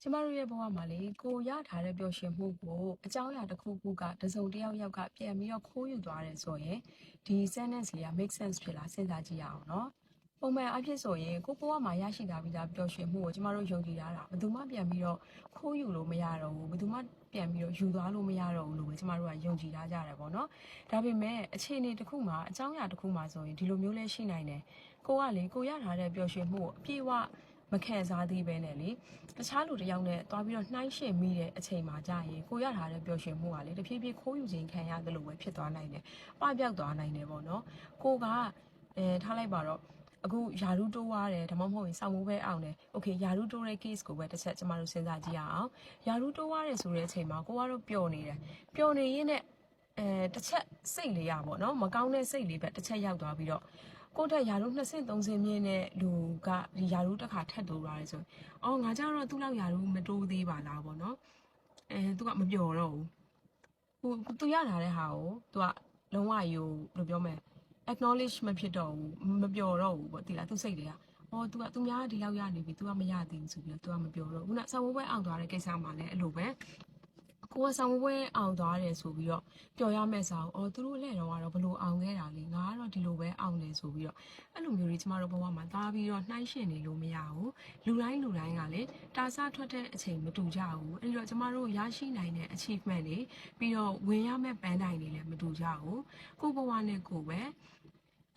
ကျမတို့ရဲ့ဘဝမှာလေကိုရထားတဲ့ပျော်ရွှင်မှုကိုအကြောင်းအရာတစ်ခုခုကတစ်စုံတစ်ယောက်ကပြန်ပြီးတော့ခိုးယူသွားတယ်ဆိုရင်ဒီ sentence က make sense ဖြစ်လားစဉ်းစားကြည့်ရအောင်နော်ပုံမှန်အဖြစ်ဆိုရင်ကိုဘဝမှာရရှိတာပြီးသားပျော်ရွှင်မှုကိုကျမတို့ယုံကြည်တာဘယ်သူမှပြန်ပြီးတော့ခိုးယူလို့မရတော့ဘူးဘယ်သူမှပြန်ပြီးတော့ယူသွားလို့မရတော့ဘူးလို့ပဲကျမတို့ကယုံကြည်ထားကြတယ်ပေါ့နော်ဒါပေမဲ့အခြေအနေတစ်ခုမှာအကြောင်းအရာတစ်ခုမှာဆိုရင်ဒီလိုမျိုးလဲရှိနိုင်တယ်ကိုကလေကိုရထားတဲ့ပျော်ရွှင်မှုကိုအပြည့်အဝမခံစားသေးပဲနဲ့လေတခြားလူတစ်ယောက်နဲ့တွားပြီးတော့နှိုင်းယှဉ်မိတဲ့အချိန်မှာကြာရင်ကိုရထားတဲ့ပျော်ရွှင်မှုကလေတဖြည်းဖြည်းခိုးယူခြင်းခံရတယ်လို့ပဲဖြစ်သွားနိုင်တယ်။ပပျောက်သွားနိုင်တယ်ပေါ့နော်။ကိုကထားလိုက်ပါတော့အခုယာရုတိုးွားတယ်ဒါမှမဟုတ်ရင်စောင့်မိုးပဲအောင်တယ်။ Okay ယာရုတိုးတဲ့ case ကိုပဲတစ်ချက်ကျမတို့စဉ်းစားကြည့်ရအောင်။ယာရုတိုးွားတယ်ဆိုတဲ့အချိန်မှာကိုကတော့ပျော်နေတယ်။ပျော်နေရင်းနဲ့တစ်ချက်စိတ်လေးရပေါ့နော်မကောင်းတဲ့စိတ်လေးပဲတစ်ချက်ရောက်သွားပြီးတော့ကိုတက်ယာရု2ဆင့်3ဆင့်မြင့်တဲ့လူကဒီယာရုတစ်ခါထပ်တိုးသွားတယ်ဆိုရင်အော်ငါကြတော့သူ့လောက်ယာရုမတိုးသေးပါလားပေါ့နော်သူကမပျော်တော့ဘူးသူရလာတဲ့ဟာကိုသူကလုံးဝယူဘယ်လိုပြောမလဲ acknowledge မဖြစ်တော့ဘူးမပျော်တော့ဘူးပေါ့တိလားသူစိတ်တွေကအော်သူများဒီလောက်ရနေပြီ तू ကမရသေးဘူးဆိုပြီးတော့ तू ကမပြောတော့ဘူးခုနဆောင်းပွဲအောင်သွားတဲ့ကိစ္စမှာလည်းအဲ့လိုပဲကိုကဆောင်ပွဲအောင်သွားတယ်ဆိုပြီးတော့ပျော်ရမယ့်ဆောင်အော်သူတို့လည်းတော့ဘလို့အောင်ခဲ့တာလေငါကတော့ဒီလိုပဲအောင်တယ်ဆိုပြီးတော့အဲ့လိုမျိုးတွေကျမတို့ဘဝမှာသားပြီးတော့နှိုင်းယှဉ်နေလို့မရဘူးလူတိုင်းကလည်းတာစထွက်တဲ့အချိန်မတူကြဘူးအဲ့တော့ကျမတို့ရရှိနိုင်တဲ့ achievement တွေပြီးတော့ဝင်ရမယ့်ပန်းတိုင်တွေလည်းမတူကြဘူးကိုဘဝနဲ့ကိုပဲ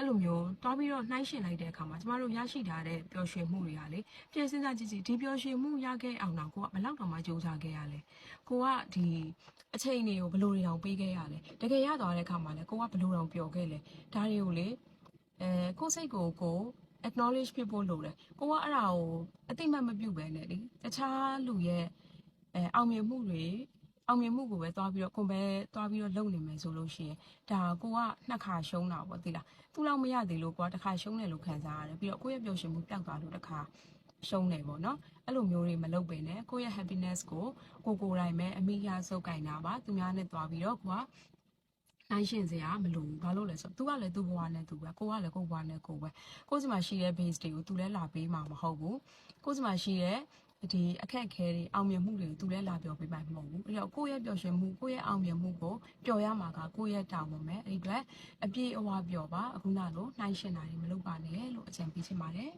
အဲ့လိုမျိုးတွားပြီးတော့နှိုင်းယှဉ်လိုက်တဲ့အခါမှာကျမတို့ရရှိထားတဲ့ပျော်ရွှင်မှုတွေကလေပြင်စဉ်းစားကြည့်ဒီပျော်ရွှင်မှုရခဲ့အောင်တော့ကိုကဘယ်လောက်တောင်မှကြိုးစားခဲ့ရလဲကိုကဒီအချိန်တွေကိုဘလို့တွေတောင်ပေးခဲ့ရလဲတကယ်ရသွားတဲ့အခါမှာလည်းကိုကဘလို့တောင်ပျော်ခဲ့လဲဒါတွေကိုလေကိုစိတ်ကို acknowledge ဖြစ်ဖို့လိုတယ်ကိုကအဲ့ဒါကိုအတိမတ်မပြုတ်ပဲနဲ့လေတခြားလူရဲ့အောင်မြင်မှုကိုပဲသွားပြီးတော့ကွန်ပဲသွားပြီးတော့လုပ်နေမယ်ဆိုလို့ရှိရင်ဒါကိုကနှစ်ခါရှုံးတာပေါ့သိလားသူ့လောက်မရသေးလို့ကိုကတစ်ခါရှုံးတယ်လို့ခံစားရတယ်ပြီးတော့ကိုယ့်ရဲ့ပျော်ရွှင်မှုပျောက်သွားလို့တစ်ခါရှုံးတယ်ပေါ့နော်အဲ့လိုမျိုးတွေမလုပ်ပင်နဲ့ကိုယ့်ရဲ့ happiness ကိုကိုယ်တိုင်ပဲအမိရစုပ်ကင်တာပါသူများနဲ့သွားပြီးတော့ကိုကနိုင်ရှင်စရာမလိုဘူးဘာလို့လဲဆိုတော့ तू ကလည်းသူ့ဘဝနဲ့သူပဲကိုကလည်းကိုယ့်ဘဝနဲ့ကိုပဲကိုယ့်စီမှာရှိတဲ့ base တွေကို तू လည်းလာပေးမှာမဟုတ်ဘူးကိုယ့်စီမှာရှိတဲ့ဒီအခက်အခဲတွေအောင်မြင်မှုတွေကို तू လည်းလာပြောပေးမှာမဟုတ်ဘူးအဲ့တော့ကိုယ့်ရဲ့ပျော်ရွှင်မှုကိုယ့်ရဲ့အောင်မြင်မှုကိုပျော်ရမှာကကိုယ့်ရဲ့တာဝန်ပဲအဲ့ဒီအတွက်အပြည့်အဝပျော်ပါအခုနလိုနှိုင်းရှင်တာတွေမလုပ်ပါနဲ့လို့အကြံပေးချင်ပါတယ်